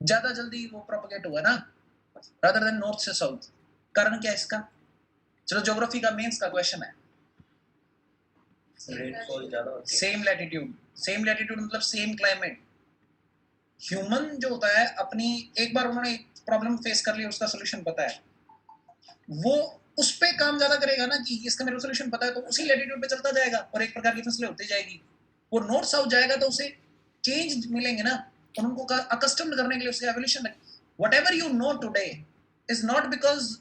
ज्यादा जल्दी वो प्रोपगेट हुआ ना, रादर देन नॉर्थ से साउथ। कारण क्या है इसका? चलो ज्योग्राफी का मेंस का क्वेश्चन है। सेम लैटिट्यूड मतलब सेम क्लाइमेट। ह्यूमन जो होता है अपनी, एक बार उन्होंने प्रॉब्लम फेस कर ली, उसका सोल्यूशन पता है, वो उस पे काम ज्यादा करेगा ना कि इसका मेरे को सोल्यूशन पता है, तो उसी लैटिट्यूड पे चलता जाएगा और एक प्रकार की फसलें होती जाएगी। वो नॉर्थ साउथ जाएगा तो उसे चेंज मिलेंगे ना, और उनको अकस्टम्ड करने के लिए उसके evolution. Whatever you know today is not because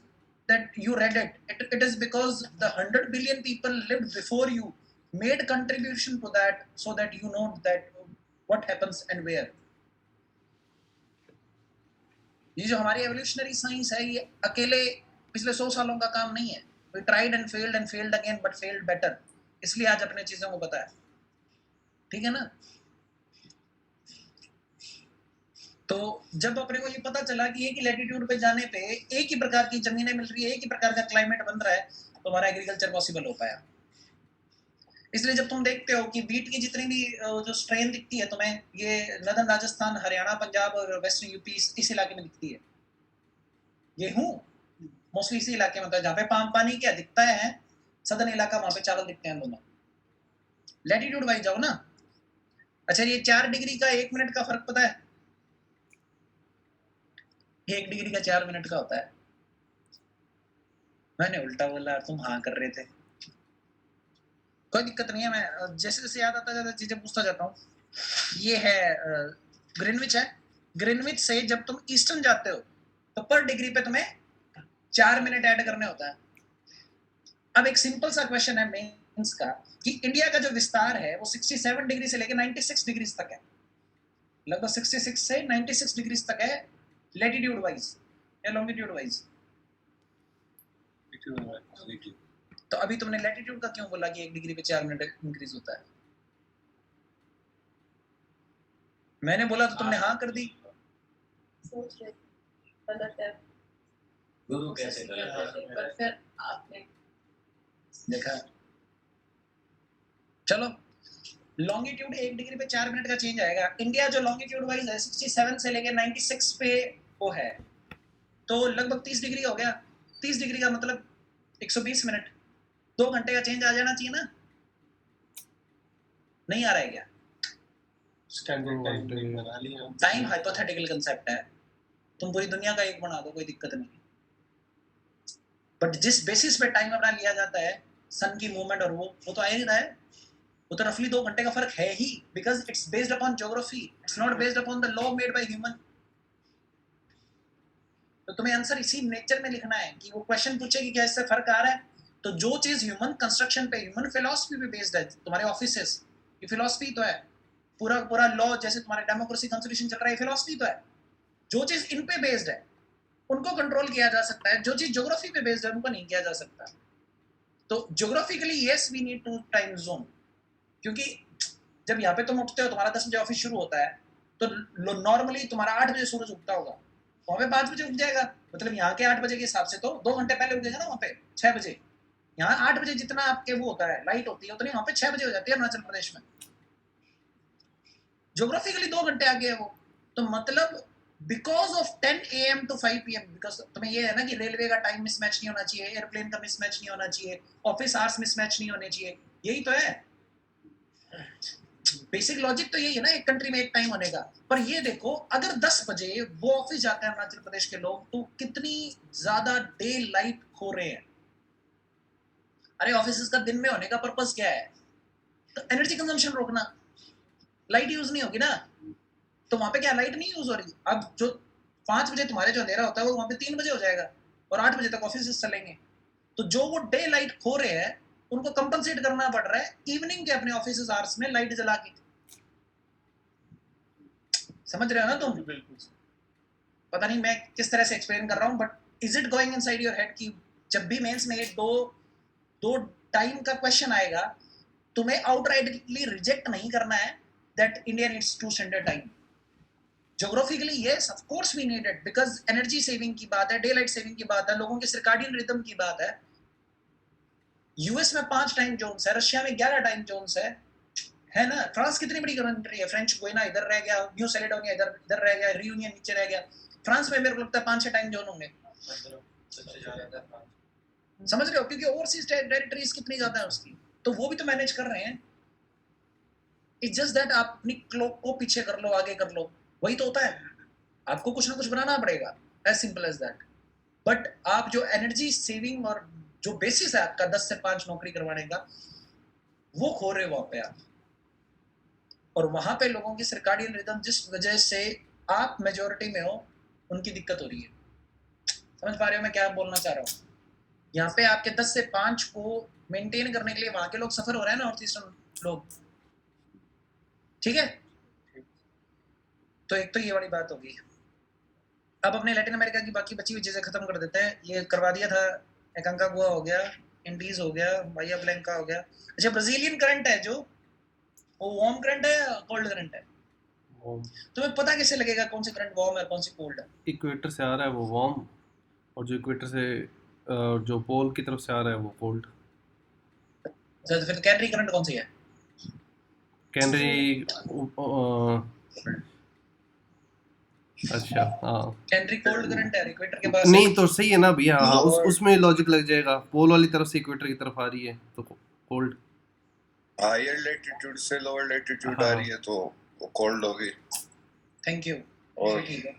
that you read it is because the 100 billion people lived before you made contribution to that, so that you know that what happens and where. ये जो हमारी evolutionary science है, ये अकेले पिछले 100 सालों का काम नहीं है। We tried and failed again but failed better, इसलिए आज अपने चीजों को पता है। ठीक है ना? तो जब अपने को ये पता चला कि एक ही लैटिट्यूड पे जाने पे एक ही प्रकार की जमीनें मिल रही है, एक ही प्रकार का क्लाइमेट बन रहा है, तो हमारा एग्रीकल्चर पॉसिबल हो पाया। इसलिए जब तुम देखते हो कि बीट की जितनी भी जो स्ट्रेन दिखती है तुम्हें, ये नदन राजस्थान, हरियाणा, पंजाब और वेस्टर्न यूपी इस इलाके में दिखती है। गेहूं मोस्टली इसी इलाके में होता है, जहाँ पे पानी क्या दिखता है, सदर्न इलाका, वहां पे चावल दिखते हैं दोनों। लैटिट्यूड वाइज जाओ ना। अच्छा, ये 4 डिग्री का 1 मिनट का फर्क पता है? 1 डिग्री का 4 मिनट का होता है। मैंने उल्टा बोला, तुम हाँ कर रहे थे। कोई दिक्कत नहीं है, मैं जैसे जैसे याद आता जाता चीजें पूछता जाता हूँ। ये है ग्रीनविच है। ग्रीनविच से जब तुम ईस्टर्न जाते हो तो पर डिग्री पे तुम्हें 4 मिनट ऐड करने होता है। अब एक सिंपल सा क्वेश्चन है मेंस का कि इंडिया का जो विस्तार है वो 67 डिग्री से लेकर 96 डिग्री तक है। लगभग 66 से 96 डिग्री तक है, लैटिट्यूड वाइज या लॉन्गिट्यूड वाइज। तो अभी तुमने लैटिट्यूड का क्यों बोला कि 1 डिग्री पे 4 मिनट इंक्रीज होता है? मैंने बोला तो तुमने हाँ कर दी। सोच रहे गलत है गुरु कैसे पर फिर आपने देखा। चलो, लॉन्गिट्यूड 1 डिग्री पे 4 मिनट का चेंज आएगा। इंडिया जो लॉन्गिट्यूड वाइज है 67 से लेकर 96 पे वो है, तो लगभग 30 डिग्री हो गया। 30 डिग्री का मतलब 120 मिनट, 2 घंटे का चेंज आ जाना चाहिए ना? नहीं आ रहा है क्या? टाइम हाइपोथेटिकल कंसेप्ट है, तुम पूरी दुनिया का एक बना दो, कोई दिक्कत नहीं। बट जिस बेसिस पे टाइम अपना लिया जाता है, सन की मूवमेंट और वो तो आ ही रहा है। वो तो रफली 2 घंटे का फर्क है ही, because it's based upon geography, it's not based upon the law made by human. तो तुम्हें आंसर इसी नेचर में लिखना है कि वो क्वेश्चन पूछे कि क्या इससे फर्क आ रहा है, तो जो चीज ह्यूमन कंस्ट्रक्शन पे, ह्यूमन फिलॉसफी पे बेस्ड है, तुम्हारे ऑफिसेस ये फिलॉसफी तो है, पूरा पूरा लॉ जैसे तुम्हारे डेमोक्रेसी कॉन्स्टिट्यूशन चल रहा है, फिलॉसफी तो है। जो चीज इन पे बेस्ड है उनको कंट्रोल किया जा सकता है, जो चीज ज्योग्राफी पे बेस्ड है उनको नहीं किया जा सकता। तो geographically yes we need to time zone, क्योंकि जब यहाँ पे तुम उठते हो, तुम्हारा 10 बजे ऑफिस शुरू होता है, तो नॉर्मली तुम्हारा 8 बजे सूरज उगता होगा, वहां पे 5 बजे उग जाएगा, मतलब यहाँ के 8 बजे के हिसाब से तो 2 घंटे पहले उगेगा ना वहाँ पे 6 बजे। यहाँ 8 बजे जितना आपके वो होता है, लाइट होती है, उतनी वहाँ पे 6 बजे हो जाती है अरुणाचल प्रदेश में। ज्योग्राफिकली 2 घंटे आगे है वो। तो मतलब because of 10 AM to 5 PM, because तुम्हें ये है ना कि रेलवे का टाइम मिसमैच नहीं होना चाहिए, एयरप्लेन का मिसमैच नहीं होना चाहिए, ऑफिस आवर्स मिसमैच नहीं होने चाहिए, यही तो है बेसिक लॉजिक। तो यही है ना एक कंट्री में एक टाइम होने का। पर ये देखो, अगर 10 बजे वो ऑफिस जाते हैं अरुणाचल प्रदेश के लोग, तो कितनी ज्यादा डे लाइट खो रहे हैं। अरे ऑफिस का दिन में होने का पर्पस क्या है? तो एनर्जी कंजम्पशन रोकना, लाइट यूज नहीं होगी ना, तो वहां पे क्या लाइट नहीं यूज हो रही? अब जो 5 बजे तुम्हारे जो अंधेरा होता है वो वहां पे 3 बजे हो जाएगा और 8 बजे तक ऑफिस चलेंगे। तो जो वो डे लाइट खो रहे हैं उनको कंपनसेट करना पड़ रहा है इवनिंग के अपने ऑफिस आवर्स में लाइट जला के। समझ रहे हो ना तुम? बिल्कुल। पता नहीं मैं किस तरह से एक्सप्लेन कर रहा हूँ, but is it going inside your head कि जब भी मेंस में दो टाइम का क्वेश्चन आएगा, तुम्हें आउटराइटली रिजेक्ट नहीं करना है that India needs 2 standard time. Geographically yes of course we need it, because energy saving की बात है, डे लाइट सेविंग की बात है, लोगों के सर्काडियन रिदम की बात है। यूएस में 5 टाइम जोन्स है, रशिया में 11 टाइम जोन्स है, है ना। फ्रांस कितनी बड़ी कंट्री है, फ्रेंच गोइना इधर रह गया, न्यू सेलेडोनिया इधर इधर रह गया, रियूनियन नीचे रह गया। फ्रांस में मेरे को लगता है 5-6 टाइम जोन होंगे, सबसे ज्यादा समझ रहे हो, क्योंकि ओवरसीज टेरिटरीज कितनी ज्यादा है उसकी, तो वो भी तो मैनेज कर रहे हैं। इट्स जस्ट दैट आप अपनी क्लॉक को पीछे कर लो, आगे कर लो, वही तो होता है। आपको कुछ ना कुछ बनाना पड़ेगा, as simple as that. But आप जो एनर्जी सेविंग और जो बेसिस है आपका 10 से 5 नौकरी करवाने का, वो खो रहे हो वहां पे आप। और वहां पे लोगों की सर्काडियन रिदम जिस वजह से आप मेजोरिटी में हो, उनकी दिक्कत हो रही है। समझ पा रहे हो मैं क्या बोलना चाह रहा हूँ? यहाँ पे आपके 10 से 5 को मेंटेन करने के लिए वहां के लोग सफर हो रहे हैं ना, नॉर्थ ईस्टर्न लोग, ठीक है। तो एक तो ये वाली बात होगी। अब अपने लैटिन अमेरिका की बाकी बची हुई चीजें खत्म कर देते हैं। ये करवा दिया था, एकांकागुआ हो गया, इंडीज हो गया, बाया ब्लैंका हो गया। अच्छा, ब्राजीलियन करंट है जो, वो वार्म करंट है या कोल्ड करंट है? तुम्हें पता कैसे लगेगा कौन सी करंट वार्म है कौन सी कोल्ड है? इक्वेटर से आ रहा है वो वार्म, और जो इक्वेटर से जो पोल की तरफ से आ रहा है वो कोल्ड। तो फिर कैनरी करंट कौन सी है? कैनरी अच्छा हाँ, कैनरी कोल्ड करंट है, इक्वेटर के पास नहीं तो सही है ना भैया, हाँ उसमें लॉजिक लग जाएगा। पोल वाली तरफ से इक्वेटर की तरफ आ रही है तो कोल्ड, हायर लेटीट्यूड से लोअर लेटीट्यूड आ हाँ। रही है तो वो कोल्ड होगी। Thank you. और ठीक है,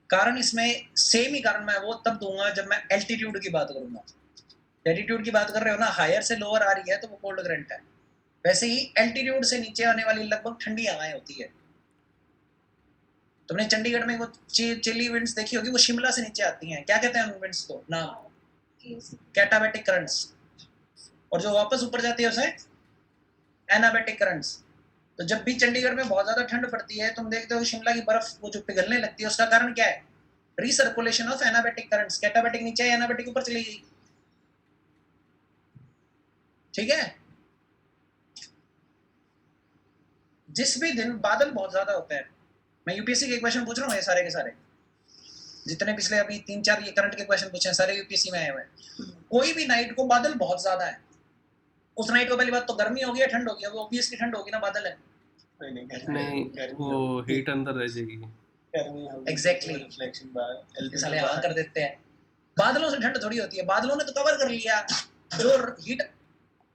कारण इसमें सेम ही कारण मैं वो तब दूंगा जब मैं एल्टीट्यूड की बात करूंगा। लैटिट्यूड की बात कर रहे हो ना, हायर से लोअर आ रही है तो वो कोल्ड करंट है। वैसे ही एल्टीट्यूड से नीचे आने वाली लगभग ठंडी हवाएं होती है। तुमने चंडीगढ़ में वो चिली विंड्स देखी होगी, वो शिमला से नीचे आती हैं, क्या कहते हैं उन विंड्स को? नाम कैटाबैटिक करंट्स। और जो वापस ऊपर जाती है उसे एनाबैटिक करंट्स। तो जब भी चंडीगढ़ में बहुत ज्यादा ठंड पड़ती है, तुम देखते हो शिमला की बर्फ वो जो पिघलने लगती है, उसका कारण क्या है? Recirculation of anabatic currents. Katabatic नीचे है, एनाबैटिक ऊपर चली गई, ठीक है। जिस भी दिन बादल बहुत ज्यादा होते हैं, मैं यूपीएससी के क्वेश्चन पूछ रहा हूँ, ये सारे के सारे जितने पिछले अभी 3-4 ये करंट के क्वेश्चन पूछे हैं, सारे यूपीएससी में आए हुए हैं। कोई भी नाइट को बादल बहुत ज्यादा है, उस नाइट को पहली बात तो गर्मी होगी या ठंड होगी? वो ऑब्वियसली ठंड होगी ना, बादल है। नहीं वो हीट अंदर रह जाएगी। एग्जैक्टली, साले हाँ कर देते हैं। बादलों से ठंड थोड़ी होती है, बादलों ने तो कवर कर लिया, जो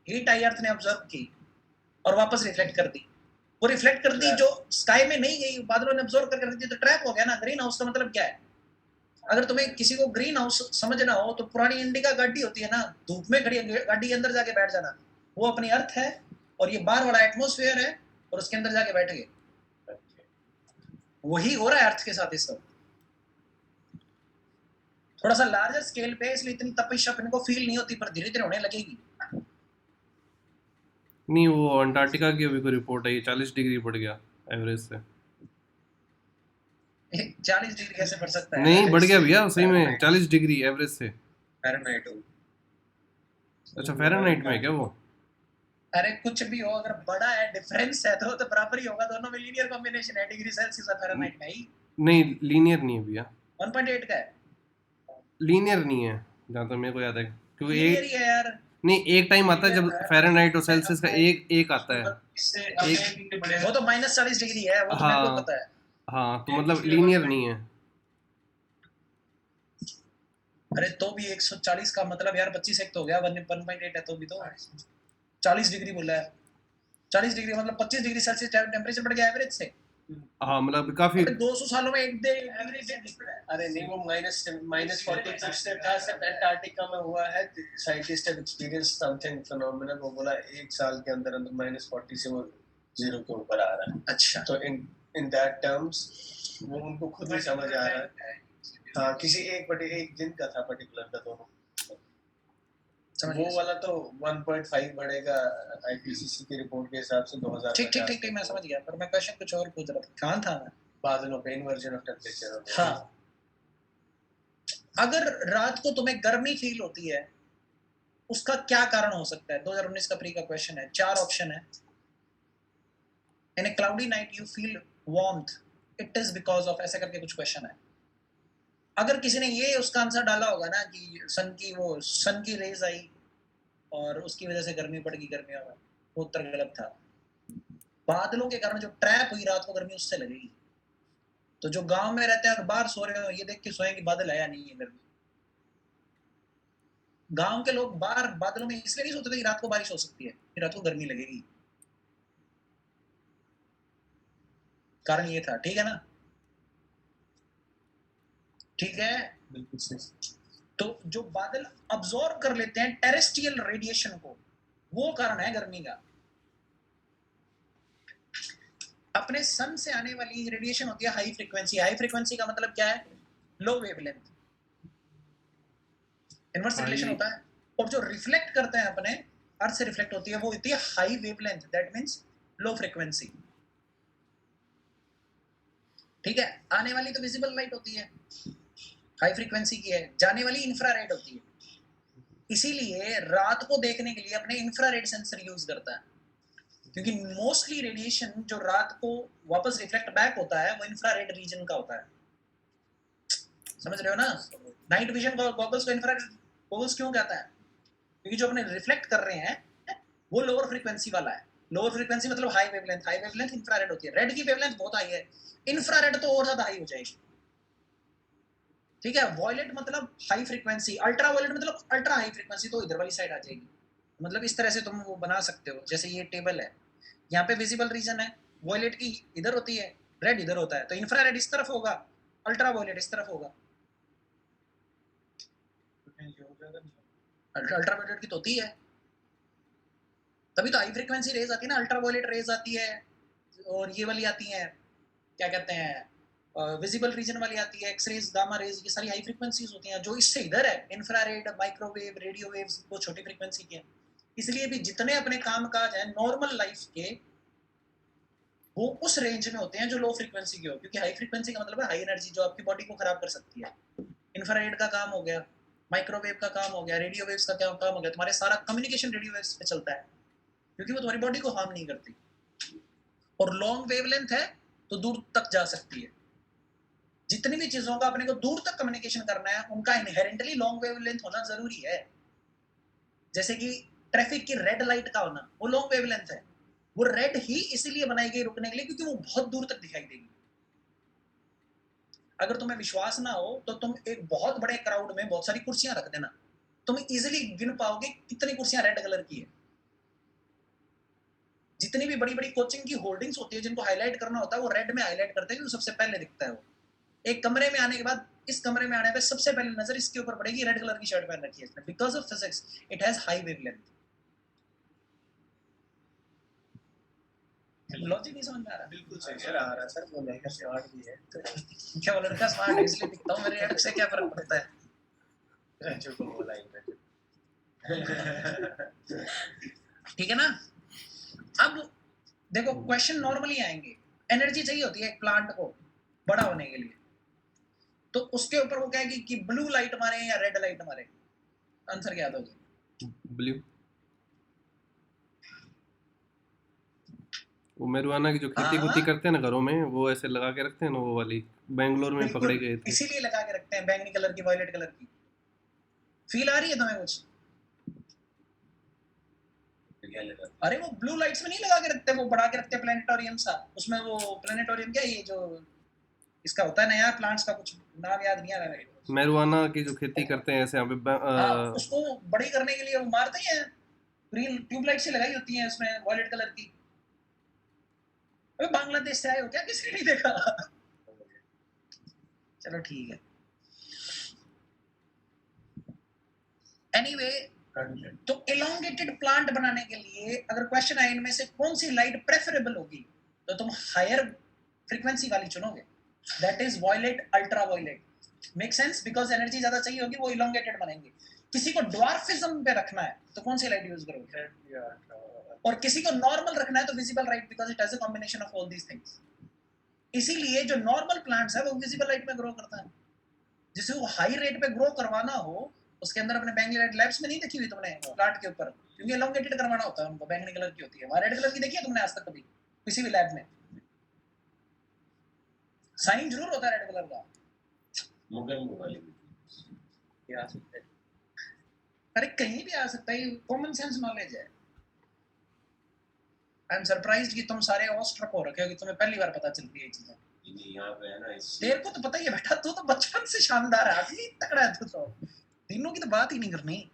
हीट आई अर्थ ने ऑब्जर्व की और वापस रिफ्लेक्ट कर दी। वो रिफ्लेक्ट कर दी जो स्काई में नहीं गई, बादलों ने ऑब्जर्व करके रख दी, तो ट्रैप हो गया ना। ग्रीन हाउस का मतलब क्या है? अगर तुम्हें किसी को ग्रीन हाउस समझना हो तो पुरानी इंडिका गाड़ी होती है ना, धूप में खड़ी गाड़ी के अंदर जाके बैठ जाना, वो अपनी अर्थ है और ये बाहर वाला एटमॉस्फेयर है, और उसके अंदर जाके बैठ गए। वही हो रहा है अर्थ के साथ इस वक्त, थोड़ा सा लार्जर स्केल पे, इसलिए इतनी तपिश अपने को फील नहीं होती, पर धीरे धीरे होने लगेगी। नहीं वो अंटार्कटिका की अभी कोई रिपोर्ट आई, 40 डिग्री बढ़ गया एवरेज से। 40 डिग्री कैसे बढ़ सकता है? नहीं बढ़ गया भैया सही में, 40 डिग्री एवरेज से। फ़ारेनहाइट हो। अच्छा फ़ारेनहाइट में क्या वो? अरे कुछ भी हो, अगर बड़ा है डिफरेंस है तो बराबर ही होगा, दोनों में लीनियर कॉम्बिनेशन है, डिग्री सेल्सियस और फ़ारेनहाइट में ही। नहीं लीनियर नहीं है भैया, 1.8 का है। लीनियर नहीं है जहाँ तक मेरे को याद है, क्योंकि लीनियर एक ही है यार। नहीं एक टाइम आता है जब फ़ारेनहाइट और सेल्सियस का एक आता है। वो तो -40 डिग्री है, वो तो मेरे को पता है। हाँ तो मतलब लीनियर नहीं है। अरे तो भी 140 का मतलब यार 25 एक तो हो गया, 1.8 है तो भी तो 40 डिग्री बोला है। 40 डिग्री मतलब 25 डिग्री सेल्सियस टेम्परेचर बढ़ गया एवरेज से। हाँ मतलब काफी 200 सालों में एक डिग्री। अरे नहीं, वो -46 से था, सिर्फ अंटार्कटिका में हुआ है। Scientist have experience something phenomenal. वो बोला एक साल के अंदर अंदर -40 से वो 0 के ऊपर आ रहा है। अच्छा, तो इन दैट टर्म्स वो उनको खुद ही समझ आ रहा है। हाँ, किसी एक दिन का था पर्टिकुलर का दोनों। वो वाला तो 1.5 बढ़ेगा आईपीसीसी की रिपोर्ट के हिसाब से 2000। ठीक मैं समझ गया, पर मैं क्वेश्चन कुछ और पूछ रहा था। कहाँ था मैं? बादलों पे इन्वर्जन ऑफ टेम्परेचर। हाँ, अगर रात को तुम्हें गर्मी फील होती है, उसका क्या कारण हो सकता है? 2019 का प्री का क्वेश्चन है, 4 ऑप्शन है। In a cloudy night you feel warmth, it is because of, ऐसे करके कुछ क्वेश्चन है। अगर किसी ने ये उसका आंसर डाला होगा ना कि सन की रेज आई और उसकी वजह से गर्मी पड़ गई, गर्मी होगा, वो उत्तर गलत था। बादलों के कारण जो ट्रैप हुई रात को गर्मी उससे लगेगी। तो जो गांव में रहते हैं और बाहर सो रहे हो ये देख के सोए कि बादल आया नहीं है गर्मी। गांव के लोग बाहर बादलों में इसलिए नहीं सोते थे कि रात को बारिश हो सकती है, फिर रात को गर्मी लगेगी। कारण ये था। ठीक है ना? ठीक है। बिल्कुल सही। तो जो बादल अब्सॉर्ब कर लेते हैं टेरेस्ट्रियल रेडिएशन को, वो कारण है गर्मी का। अपने सन से आने वाली रेडिएशन होती है हाई फ्रीक्वेंसी। हाई फ्रीक्वेंसी का मतलब क्या है? लो वेवलेंथ। इनवर्स रिलेशन होता है। और जो रिफ्लेक्ट करते हैं अपने अर्थ से रिफ्लेक्ट होती है वो होती है high wavelength, that means low frequency. ठीक है? आने वाली तो विजिबल लाइट होती है, हाई फ्रीक्वेंसी की है। जाने वाली इंफ्रारेड होती है। इसीलिए रात को देखने के लिए अपने इंफ्रारेड सेंसर यूज करता है, क्योंकि मोस्टली रेडिएशन जो रात को वापस रिफ्लेक्ट बैक होता है वो इंफ्रारेड रीजन का होता है। समझ रहे हो ना? नाइट विजन गॉगल्स को इंफ्रारेड गॉगल्स क्यों कहता है? क्योंकि जो अपने रिफ्लेक्ट कर रहे हैं वो लोअर फ्रीक्वेंसी वाला है। लोअर फ्रीक्वेंसी मतलब high wavelength. High wavelength infrared होती है। रेड की वेवलेंथ बहुत हाई है, इंफ्रारेड तो और ज्यादा हाई हो जाएगी। ठीक है? वॉयलेट मतलब हाई फ्रीक्वेंसी, अल्ट्रा वॉयलेट मतलब अल्ट्रा हाई फ्रीक्वेंसी, तो इधर वाली साइड आ जाएगी। मतलब इस तरह से तुम वो बना सकते हो। जैसे ये टेबल है, यहाँ पे विजिबल रीजन है, वॉयलेट की इधर होती है, रेड इधर होता है, तो इंफ्रारेड इस तरफ होगा, अल्ट्रा वॉयलेट इस तरफ होगा। अल्ट्रा वॉयलेट की तो होती है, तभी तो हाई फ्रीक्वेंसी रेज आती है ना। अल्ट्रा वॉयलेट रेज आती है और ये वाली आती है, क्या कहते हैं, विजिबल रीजन वाली आती है, एक्स रेज, गामा रेज, ये सारी हाई फ्रीक्वेंसीज होती हैं। जो इससे इधर है इंफ्रारेड, माइक्रोवेव, रेडियो वेव्स, वो छोटी फ्रीक्वेंसी की है। इसलिए भी जितने अपने काम काज हैं नॉर्मल लाइफ के वो उस रेंज में होते हैं जो लो फ्रीक्वेंसी के हो, क्योंकि हाई फ्रीक्वेंसी का मतलब है हाई एनर्जी जो आपकी बॉडी को खराब कर सकती है। इंफ्रारेड का काम हो गया, माइक्रोवेव का काम हो गया, रेडियो वेव्स का काम हो गया। तुम्हारे सारा कम्युनिकेशन रेडियो वेव्स पे चलता है, क्योंकि वो तुम्हारी बॉडी को हार्म नहीं करती। और लॉन्ग वेवलेंथ है तो दूर तक जा सकती है। जितनी भी चीजों का अपने को दूर तक कम्युनिकेशन करना है उनका इनहेरेंटली लॉन्ग वेवलेंथ होना जरूरी है। जैसे कि ट्रैफिक की रेड लाइट का होना, वो लॉन्ग वेवलेंथ है। वो रेड ही इसीलिए बनाई गई रुकने के लिए क्योंकि वो बहुत दूर तक दिखाई देगी। अगर तुम्हें विश्वास ना हो तो तुम एक बहुत बड़े क्राउड में बहुत सारी कुर्सियां रख देना, तुम इजीली गिन पाओगे कितनी कुर्सियां रेड कलर की है। जितनी भी बड़ी बड़ी कोचिंग की होर्डिंग्स होती है जिनको हाईलाइट करना होता है वो रेड में हाईलाइट करते हैं क्योंकि सबसे पहले दिखता है वो। एक कमरे में आने के बाद इस कमरे में आने पे सबसे पहले नजर इसके ऊपर पड़ेगी, रेड कलर की शर्ट पहन रखी है इसने, because of physics it has high wavelength. Logic नहीं समझ में आ रहा? बिल्कुल सही सर, आ रहा सर, वो लड़का स्मार्ट भी है। क्या वो लड़का स्मार्ट है इसलिए दिखता हूँ, मेरे एड से क्या फर्क पड़ता है? रंजू को बोला ही रंजू। ठीक है ना? अब देखो क्वेश्चन नॉर्मली आएंगे। एनर्जी चाहिए होती है एक प्लांट को बड़ा होने के लिए, तो उसके ऊपर वो कहेगी कि ब्लू लाइट मारे या रेड लाइट मारे। आंसर क्या दोगे? ब्लू। वो मेरुआना की जो खेती हाँ। कुती करते हैं ना घरों में, वो ऐसे लगा के रखते हैं ना, वो वाली बेंगलोर में बिल्कुल, पकड़े गए थे। इसीलिए लगा के रखते हैं बैंगनी कलर की, वायलेट कलर की। फील आ रही है तुम्हें कुछ? अरे वो ब्लू लाइट्स में नहीं लगा के रखते, वो बढ़ा के रखते हैं प्लेनेटोरियम सा। उसमें वो प्लेनेटोरियम क्या, ये जो इसका होता है ना यार, प्लांट्स का कुछ नाम याद नहीं आ रहा है। मेरुआना की जो खेती करते हैं ऐसे यहाँ पे हाँ, उसको बड़ी करने के लिए वो मारते हैं, ग्रीन ट्यूबलाइट से लगाई होती हैं उसमें वायलेट कलर की। अबे बांग्लादेश से आए हो क्या? किसी ने नहीं देखा? चलो ठीक है। एनीवे तो एलोंगेटेड प्लांट बनाने के लिए अगर क्वेश्चन आए इनमें से कौन सी लाइट प्रेफरेबल होगी, तो तुम हायर फ्रीक्वेंसी वाली चुनोगे, that is violet, ultra violet. Make sense, because energy ज्यादा चाहिए होगी, वो इलोंगेटेड बनेंगे। किसी को ड्वार्फिज्म पे रखना है तो कौन सी लाइट यूज करोगे? और किसी को नॉर्मल रखना है तो visible light, because it has a combination of all these things. इसीलिए जो नॉर्मल प्लांट्स है वो विजिबल लाइट में ग्रो करता है। जिसे वो हाई रेट पे ग्रो करवाना हो, उसके अंदर अपने बैंगनी लाइट लैब्स में नहीं देखी हुई तुमने प्लांट के ऊपर, क्योंकि एलोंगेटेड करवाना होता है उनको, बैंगनी कलर की होती है। वहां रेड कलर की देखी है तुमने आज तक कभी किसी भी लैब में? साइन जरूर होता है रेड कलर का। अरे कहीं भी आ सकता है, कॉमन सेंस नॉलेज है। आई एम सरप्राइज्ड कि तुम सारे ऑस्ट्रक हो रखे हो कि तुम्हें पहली बार पता चलती है ये चीजें। यहाँ पे है ना तेरे को तो पता ही है बेटा, तू तो बचपन से शानदार है, आदमी तगड़ा है तू तो। तीनों की तो बात ही नहीं करनी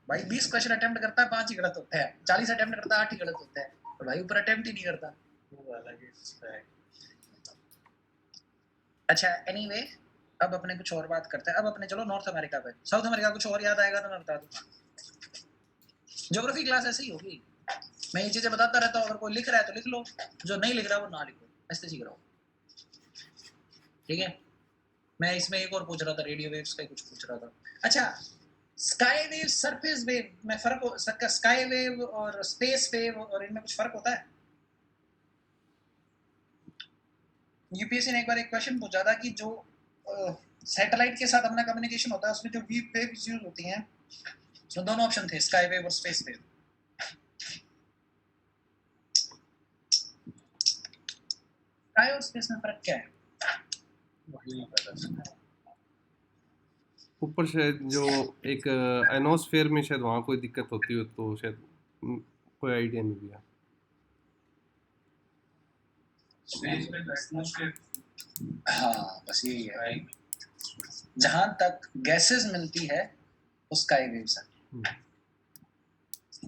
भाई। 20 क्वेश्चन अटेम्प्ट करता है 5 ही गलत होते हैं, 40 अटेम्प्ट करता है 8 ही गलत होते हैं, तो भाई ऊपर अटेम्प्ट ही नहीं करता। वो अलग है। अच्छा एनीवे अब अपने कुछ और बात करते हैं। अब अपने चलो नॉर्थ अमेरिका पे। साउथ अमेरिका कुछ और याद आएगा तो मैं बता दूंगा। ज्योग्राफी क्लास ऐसे ही होगी, मैं ये चीजें बताता रहता हूँ, अगर कोई लिख रहा है तो लिख लो, जो नहीं लिख रहा वो ना लिखो, ऐसे सीख रहा हूँ, ठीक है। मैं इसमें एक और पूछ रहा था, रेडियो वेव्स का कुछ पूछ रहा था। अच्छा स्काई वेव, सरफेस वेव में फर्क हो सकता? स्काई वेव और स्पेस वेव और इनमें कुछ फर्क होता है? यूपीएससी ने एक बार एक क्वेश्चन पूछा था कि जो सैटेलाइट के साथ अपना कम्युनिकेशन होता है उसमें जो वेव्स यूज होती हैं, तो दोनों ऑप्शन थे, स्काई वेव और स्पेस वेव। स्काई और स्पेस में फर्क क्या है? ऊपर शायद जो एक एनोस्फेयर में शायद वहाँ कोई दिक्कत होती हो तो शायद कोई आइडिया नहीं दिया। हाँ बस यही है, जहां तक गैसेस मिलती है वो स्काई वेव्स है।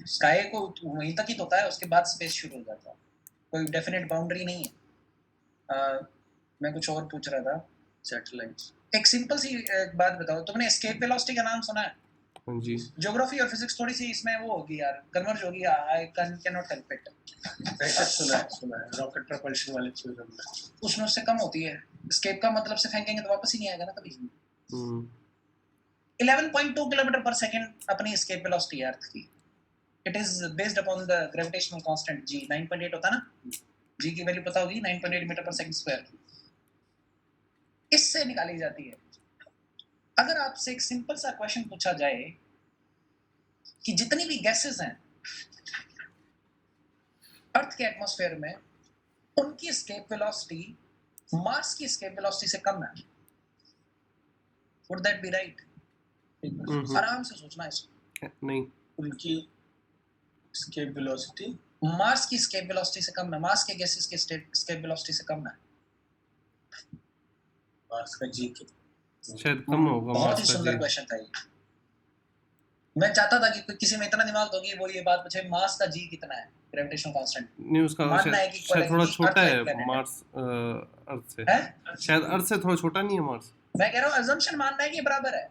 स्काई को वहीं तक ही तो होता है, उसके बाद स्पेस शुरू हो जाता है, कोई डेफिनेट बाउंड्री नहीं है। मैं कुछ और पूछ रहा था, सैटेलाइट्स। एक सिंपल सी बात बताओ, तुमने एस्केप वेलोसिटी का नाम सुना है? हाँ जी। ज्योग्राफी और फिजिक्स थोड़ी सी इसमें वो होगी यार, कन्वर्ज होगी, I can not help it. सुना है रॉकेट प्रोपल्शन वाले थ्योरम में उसमें उससे कम होती है। एस्केप का मतलब से फेंकेंगे तो वापस ही नहीं आएगा ना कभी। 11.2 किलोमीटर पर सेकंड अपनी एस्केप वेलोसिटी है अर्थ की। It is based upon the gravitational constant जी। 9.8 होता ना, जी की वैल्यू पता होगी, 9.8 मीटर पर सेकंड स्क्वायर, इससे निकाली जाती है। अगर आपसे एक सिंपल सा क्वेश्चन पूछा जाए कि जितनी भी गैसेस हैं अर्थ के एटमॉस्फेयर में, उनकी एस्केप वेलोसिटी मार्स की एस्केप वेलोसिटी से कम है, वुड दैट बी राइट? आराम से सोचना है इसको। नहीं, उनकी एस्केप वेलोसिटी मार्स की एस्केप वेलोसिटी से कम है, मार्स के गैसेस की एस्केप वेलोसिटी से कम है। मार्स का जी शायद कम होगा। बहुत ही सुंदर क्वेश्चन था ये। मैं चाहता था कि किसी में इतना दिमाग होगी वो ये बात पूछे, मार्स का जी कितना है ग्रेविटेशनल कांस्टेंट। नहीं, उसका शायद थोड़ा छोटा है मार्स अर्थ से। शायद अर्थ से थोड़ा छोटा नहीं है मार्स। मैं कह रहा हूँ अजम्पशन मानना है कि बराबर है,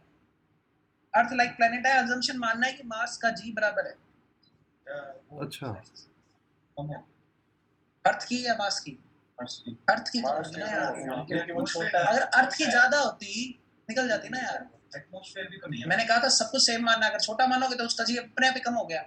अर्थ लाइक प्लेनेट है, अजम्पशन मानना है कि मार्स का जी बराबर है। अच्छा, अर्थ की या मार्स की? अर्थ की। अगर अर्थ की ज्यादा होती निकल जाती ना यार, एटमॉस्फेयर भी कम है। मैंने कहा था सब कुछ सेम मानना, अगर छोटा मानोगे तो उसका जी अपने आप ही कम हो गया।